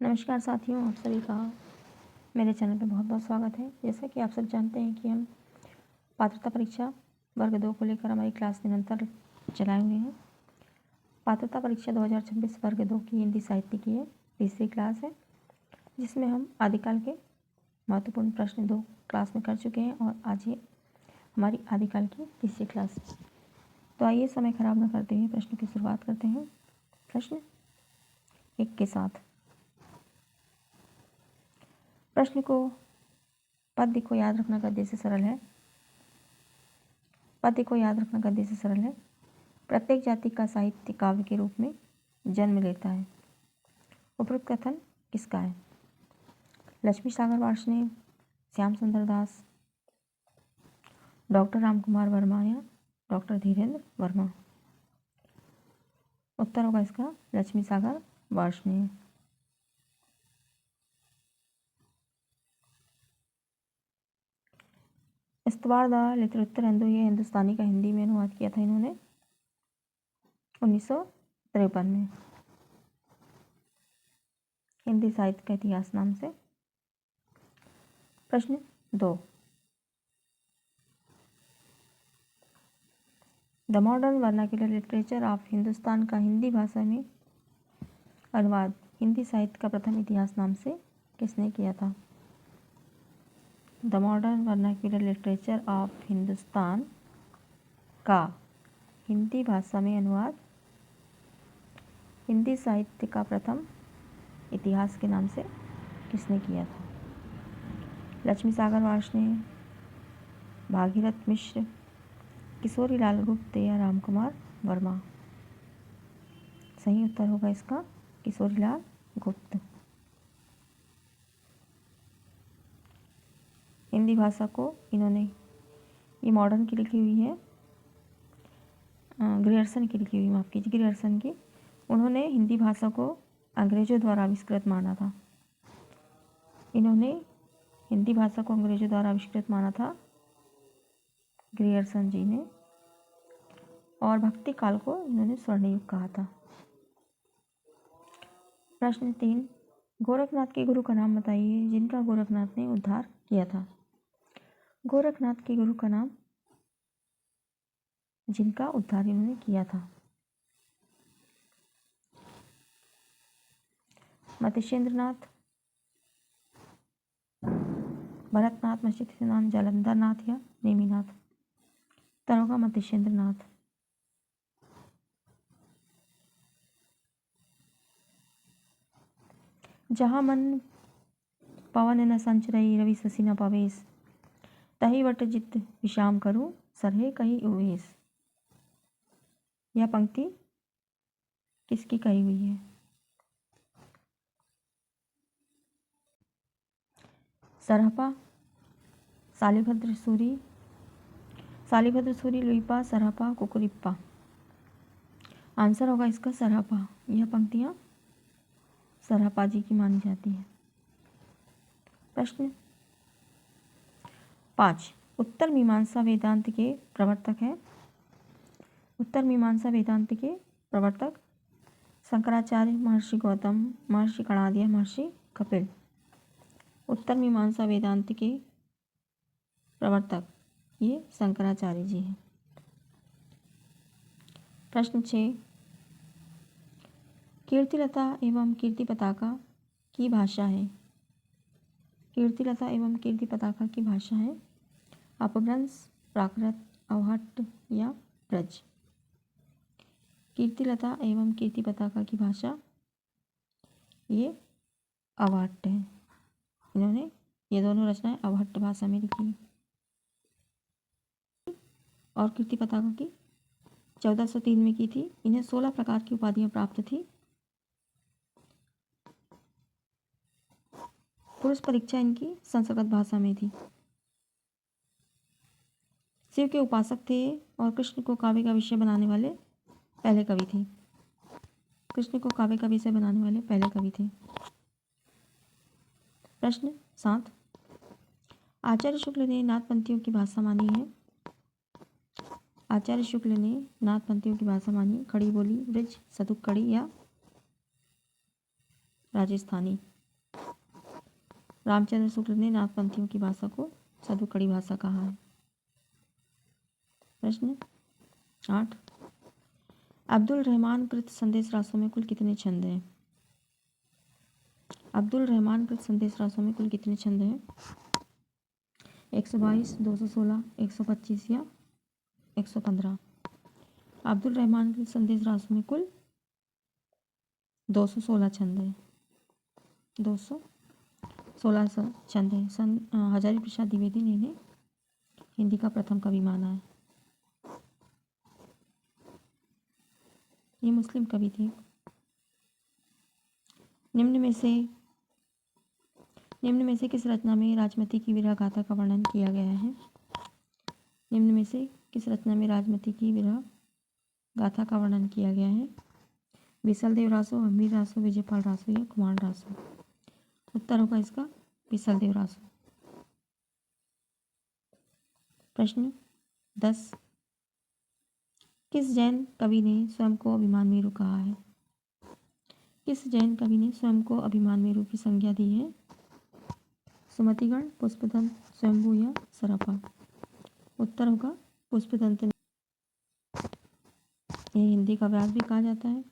नमस्कार साथियों, आप सभी का मेरे चैनल पे बहुत बहुत स्वागत है। जैसा कि आप सब जानते हैं कि हम पात्रता परीक्षा वर्ग 2 को लेकर हमारी क्लास निरंतर चलाए हुए हैं। पात्रता परीक्षा 2026 वर्ग 2 की हिंदी साहित्य की है, तीसरी क्लास है, जिसमें हम आदिकाल के महत्वपूर्ण प्रश्न 2 क्लास में कर चुके हैं और आज ये हमारी आदिकाल की तीसरी क्लास है। तो आइए समय खराब न करते हुए प्रश्न की शुरुआत करते हैं। प्रश्न 1 के साथ। प्रश्न को पद्य को याद रखना गद्य से सरल है। पद्य को याद रखना गद्य से सरल है। प्रत्येक जाति का साहित्य काव्य के रूप में जन्म लेता है। उपरोक्त कथन किसका है? लक्ष्मी सागर वार्ष्णेय, श्याम सुंदर दास, डॉक्टर रामकुमार वर्मा या डॉक्टर धीरेन्द्र वर्मा? उत्तर होगा इसका लक्ष्मी सागर वार्ष्णेय। इस्तवार द लिटरेचर ये हिंदुस्तानी का हिंदी में अनुवाद किया था इन्होंने 1953 में, हिंदी साहित्य का इतिहास नाम से। प्रश्न 2। The modern vernacular literature of Hindustan का हिंदी भाषा में अनुवाद हिंदी साहित्य का प्रथम इतिहास नाम से किसने किया था? The modern vernacular literature of Hindustan का हिंदी भाषा में अनुवाद हिंदी साहित्य का प्रथम इतिहास के नाम से किसने किया था? लक्ष्मी सागर वार्ष्णेय, भागीरथ मिश्र, किशोरी लाल गुप्त या रामकुमार वर्मा? सही उत्तर होगा इसका किशोरी लाल गुप्त। हिंदी भाषा को इन्होंने, ये मॉडर्न की लिखी हुई है, ग्रियर्सन की लिखी हुई, माफ़ कीजिए, ग्रियर्सन की। उन्होंने हिंदी भाषा को अंग्रेजों द्वारा आविष्कृत माना था। इन्होंने हिंदी भाषा को अंग्रेजों द्वारा आविष्कृत माना था ग्रियर्सन जी ने, और भक्ति काल को इन्होंने स्वर्ण युग कहा था। प्रश्न 3। गोरखनाथ के गुरु का नाम बताइए जिनका गोरखनाथ ने उद्धार किया था। गोरखनाथ के गुरु का नाम जिनका उद्धार इन्होंने किया था। मतिशेंद्रनाथ, भरतनाथ, मत्स्यनाथ, जालंधर नाथ या नेमिनाथ? उत्तर होगा मतिशेंद्रनाथ। जहाँ मन पवन न संचरई रवि शशि न पवेश, तही वट जित विश्राम करूं सरहे कही उवेश? यह पंक्ति किसकी कही हुई है? सरहपा, शालिभद्र सूरी, लुइपा, सरहपा, कुकुरिप्पा? आंसर होगा इसका सरहपा। यह पंक्तियाँ सरहपा जी की मानी जाती है। प्रश्न 5। उत्तर मीमांसा वेदांत के प्रवर्तक हैं। उत्तर मीमांसा वेदांत के प्रवर्तक शंकराचार्य, महर्षि गौतम, महर्षि कणाद, महर्षि कपिल? उत्तर मीमांसा वेदांत के प्रवर्तक ये शंकराचार्य जी हैं। प्रश्न 6। कीर्तिलता एवं कीर्ति पताका की भाषा है। कीर्तिलता एवं कीर्ति पताका की भाषा है अपभ्रंश, प्राकृत, अवहट्ट या ब्रज? कीर्तिलता एवं कीर्ति पताका की भाषा ये अवहट्ट है। इन्होंने ये दोनों रचनाएं अवहट्ट भाषा में लिखी। और कीर्ति पताका की 1403 में की थी। इन्हें 16 प्रकार की उपाधियां प्राप्त थी। पुरुष परीक्षा इनकी संस्कृत भाषा में थी। शिव के उपासक थे और कृष्ण को काव्य का विषय बनाने वाले पहले कवि थे। कृष्ण को काव्य का विषय बनाने वाले पहले कवि थे। प्रश्न 7। आचार्य शुक्ल ने नाथपंथियों की भाषा मानी है। आचार्य शुक्ल ने नाथपंथियों की भाषा मानी खड़ी बोली, ब्रज, सतुक कड़ी या राजस्थानी। रामचंद्र शुक्ल ने नाथपंथियों की भाषा को सदुकड़ी भाषा कहा है। प्रश्न 8, अब्दुल रहमान कृत संदेश रासों में कुल कितने छंद हैं? अब्दुल रहमान कृत संदेश रासों में कुल कितने छंद हैं? 122, 216, 125 या 115? अब्दुल रहमान कृत संदेश रासों में कुल 216 छंद हैं। 216 छंद हैं। हजारी प्रसाद द्विवेदी ने इन्हें हिंदी का प्रथम कवि माना है। ये मुस्लिम कवि थे। निम्न में से किस रचना में राजमती की विरह गाथा का वर्णन किया गया है? निम्न में से किस रचना में राजमती की विरह गाथा का वर्णन किया गया है? विसलदेव रासो, हमीर रासो, विजयपाल रासो या कुमार रासो? उत्तर होगा इसका विसलदेव रासो। प्रश्न 10, किस जैन कवि ने स्वयं को अभिमान मेरु कहा है? किस जैन कवि ने स्वयं को अभिमान मेरु की संज्ञा दी है? सुमतिगण, पुष्पदंत, स्वयंभू या सरपा? उत्तर होगा पुष्पदंत। ये हिंदी का व्यास भी कहा जाता है।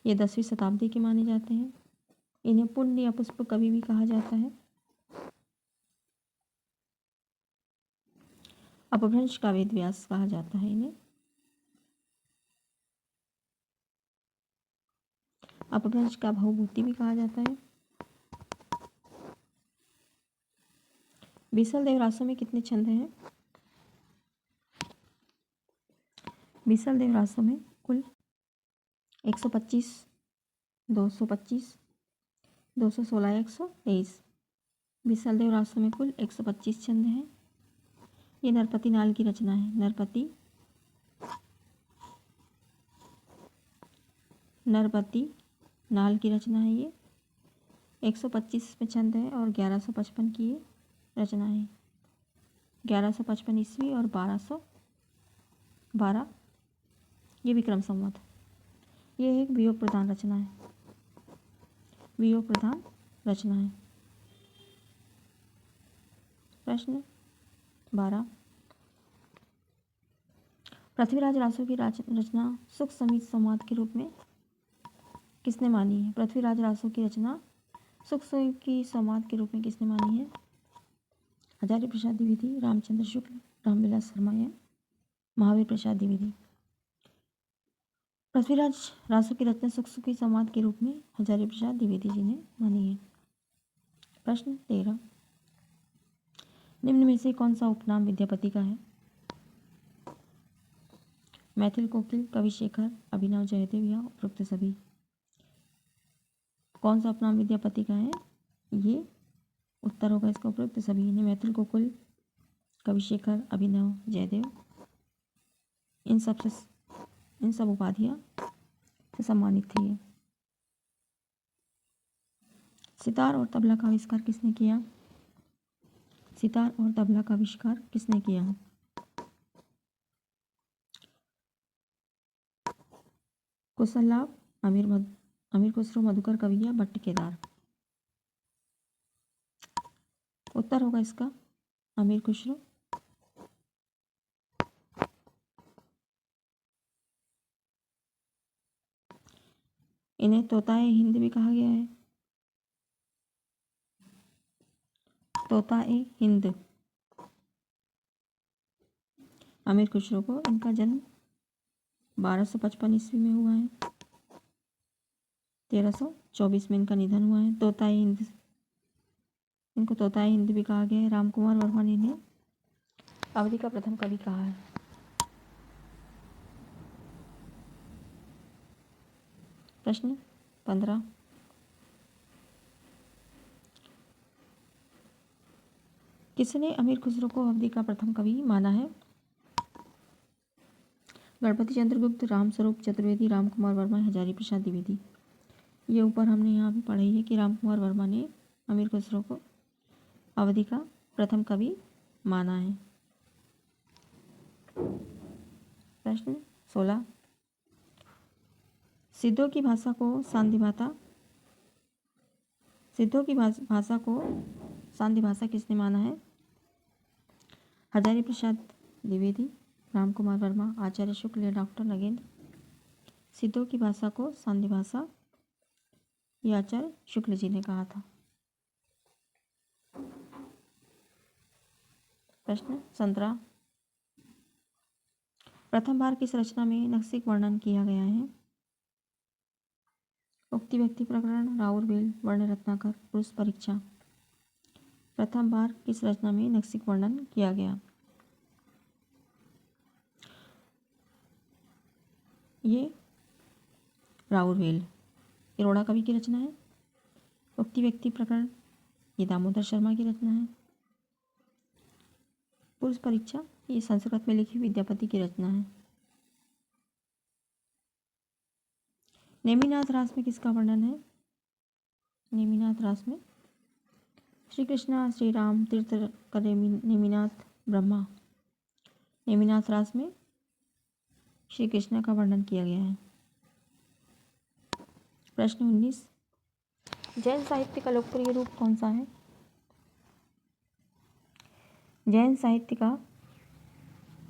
ये 10वीं शताब्दी के माने जाते हैं। इन्हें पुण्य या पुष्प कवि भी कहा जाता है। अपभ्रंश का वेद व्यास कहा जाता है इन्हें। अपभ्रंश का भवभूति भी कहा जाता है। विसलदेव रासों में कितने छंद हैं? विसलदेव रासों में कुल 125, 225, 216, 123। विसलदेव रासों में कुल 125 छंद हैं। ये नरपति नाल की रचना है। नरपति नाल की रचना है ये। 125 में छंद है और 1155 की ये रचना है। 1155 ईस्वी और 1212 ये विक्रम संवत। ये एक वियोग प्रधान रचना है। वियोग प्रधान रचना है। प्रश्न 12, पृथ्वीराज रासो की रचना सुख समीत संवाद के रूप में किसने मानी है? पृथ्वीराज रासो की रचना सुख की संवाद के रूप में किसने मानी है? हजारी प्रसाद द्विवेदी, रामचंद्र शुक्ल, रामविलास शर्मा या महावीर प्रसाद द्विवेदी? पृथ्वीराज रासो की रचना सुख की संवाद के रूप में हजारी प्रसाद द्विवेदी जी ने मानी है। प्रश्न 13, निम्न में से कौन सा उपनाम विद्यापति का है? मैथिल कोकिल, कविशेखर, अभिनव जयदेव या उपरोक्त सभी? कौन सा उपनाम विद्यापति का है? ये उत्तर होगा इसका उपरोक्त सभी ने। मैथिल कोकिल, कविशेखर, अभिनव जयदेव इन सब उपाधियां से सम्मानित थी। सितार और तबला का आविष्कार किसने किया? सितार और तबला का आविष्कार किसने किया? कुशललाभ, अमीर खुसरो, मधुकर कवि या भट्ट केदार? उत्तर होगा इसका अमीर खुसरो। इन्हें तोताए हिंद भी कहा गया है। तोताए हिंद। अमीर खुसरो को इनका जन्म 1255 ईस्वी में हुआ है। 1324 में इनका निधन हुआ है। तोताए हिंद, इनको तोताए हिंद भी कहा गया है। रामकुमार वर्मा ने इन्हें अवधि का प्रथम कवि कहा है। प्रश्न 15, किसने अमीर खुसरो को अवधि का प्रथम कवि माना है? गणपति चंद्रगुप्त, रामस्वरूप चतुर्वेदी, रामकुमार वर्मा, हजारी प्रसाद द्विवेदी? ये ऊपर हमने यहाँ भी पढ़ा ही है कि रामकुमार वर्मा ने अमीर खुसरो को अवधि का प्रथम कवि माना है। प्रश्न 16, सिद्धों की भाषा को सांधिमाता सिद्धों की भाषा को सांध्य भाषा किसने माना है? हजारी प्रसाद द्विवेदी, राम कुमार वर्मा, आचार्य शुक्ल या डॉक्टर नगेंद्र। सिद्धों की भाषा को सांध्य भाषा ये आचार्य शुक्ल जी ने कहा था। प्रश्न 17, प्रथम बार किस रचना में नक्सिक वर्णन किया गया है? उक्ति व्यक्ति प्रकरण, राउरवेल, वर्ण रत्नाकर, पुरुष परीक्षा। प्रथम बार किस रचना में नक्सिक वर्णन किया गया? ये राउरवेल, इरोड़ा कवि की रचना है। उक्ति व्यक्ति प्रकरण ये दामोदर शर्मा की रचना है। पुरुष परीक्षा ये संस्कृत में लिखी विद्यापति की रचना है। नेमिनाथ रास में किसका वर्णन है? नेमिनाथ रास में श्री कृष्णा, श्री राम, तीर्थंकर, नेमिनाथ, ब्रह्मा। नेमिनाथ रास में श्री कृष्ण का वर्णन किया गया है। प्रश्न 19, जैन साहित्य का लोकप्रिय रूप कौन सा है? जैन साहित्य का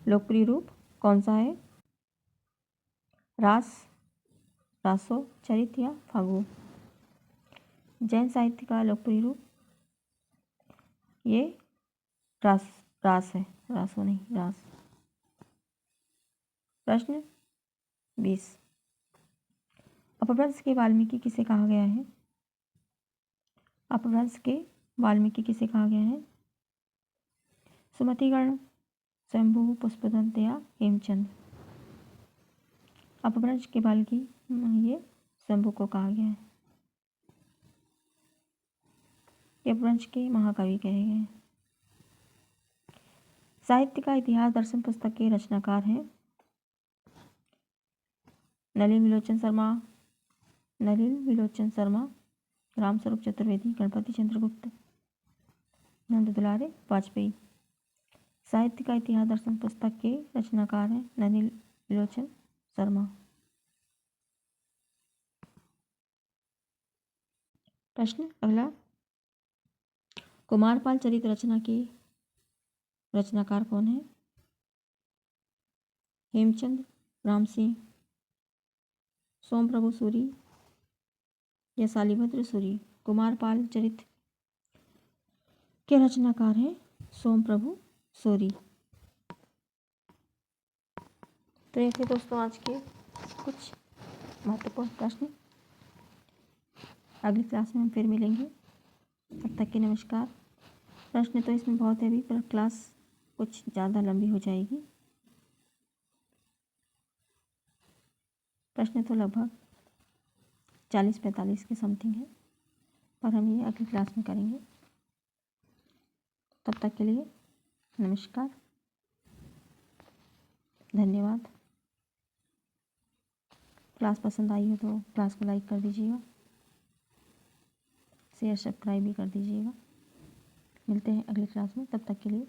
लोकप्रिय रूप कौन सा है? रास, रासो, चरित या फागु? जैन साहित्य का लोकप्रिय रूप ये रास है, रासो नहीं, रास। प्रश्न 20, अपभ्रंश के वाल्मीकि किसे कहा गया है? अपभ्रंश के वाल्मीकि किसे कहा गया है? सुमतिगण, शंभु, पुष्पदंत या हेमचंद? अपभ्रंश के वाल्मीकि ये शंभु को कहा गया है। ये अपभ्रंश के महाकवि कहे गए हैं। साहित्य का इतिहास दर्शन पुस्तक के रचनाकार हैं नलिन विलोचन शर्मा, रामस्वरूप चतुर्वेदी, गणपति चंद्रगुप्त, नंद दुलारे वाजपेयी। साहित्य का इतिहास दर्शन पुस्तक के रचनाकार हैं नलिन विलोचन शर्मा। प्रश्न अगला, कुमारपाल चरित रचना के रचनाकार कौन है? हेमचंद, राम सिंह, सोमप्रभु सूरी या शालिभद्र सूरी? कुमारपाल चरित के रचनाकार हैं सोमप्रभु सूरी। तो ये थे दोस्तों आज के कुछ महत्वपूर्ण प्रश्न। अगली क्लास में हम फिर मिलेंगे, तब तक के नमस्कार। प्रश्न तो इसमें बहुत है अभी, पर क्लास कुछ ज़्यादा लंबी हो जाएगी। प्रश्न तो लगभग 40-45 के समथिंग है, पर हम ये अगली क्लास में करेंगे। तब तक के लिए नमस्कार, धन्यवाद। क्लास पसंद आई हो तो क्लास को लाइक कर दीजिएगा, शेयर सब्सक्राइब भी कर दीजिएगा। मिलते हैं अगली क्लास में, तब तक के लिए